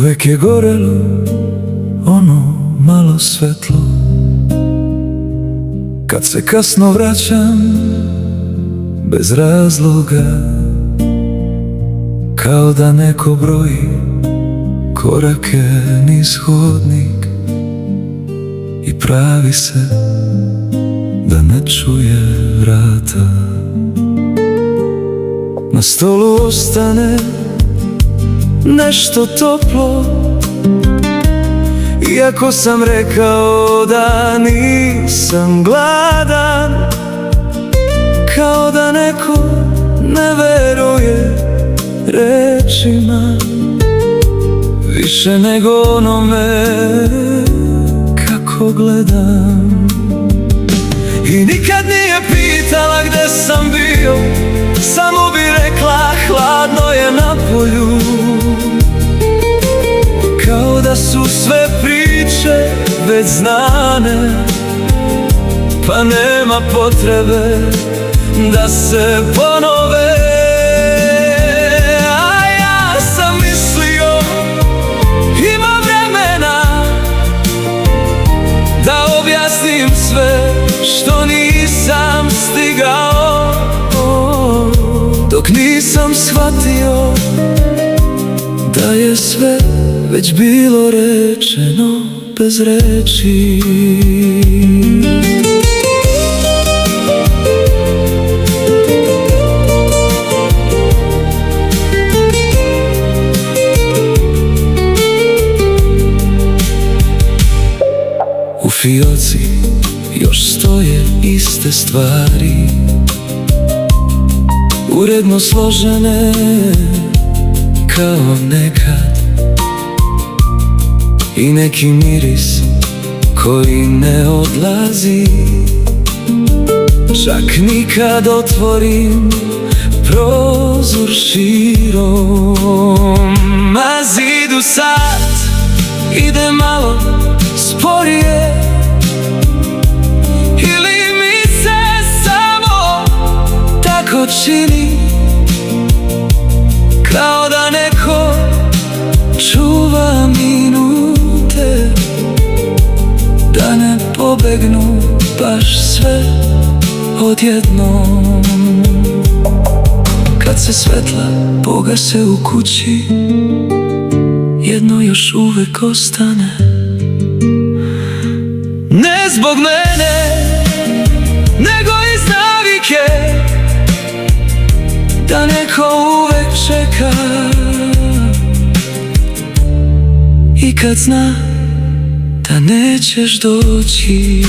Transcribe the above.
Uvek je gorelo ono malo svetlo. Kad se kasno vraćam bez razloga, kao da neko broji korake niz hodnik i pravi se da ne čuje vrata. Na stolu ostane nešto toplo, iako sam rekao da nisam gladan. Kao da neko ne veruje rečima više nego onome kako gledam. I nikad nije pitala gde sam bio, samo bi rekla hladno je na polju. Kao da su sve priče već znane, pa nema potrebe da se ponove. A ja sam mislio, ima vremena da objasnim sve što nisam stigao, dok nisam shvatio da je sve već bilo rečeno bez reči. U fioci još stoje iste stvari, uredno složene kao nekad, i neki miris koji ne odlazi. Čak nikad otvorim prozor širom, a zidu sat ide malo sporije, ili mi se samo tako čini, kao da neko čuva minute, da ne pobegnu baš sve odjednom. Kad se svetla pogase u kući, jedno još uvek ostane. Ne zbog mene, nego iz navike, da neko uvek čeka, i kad zna da nećeš doći.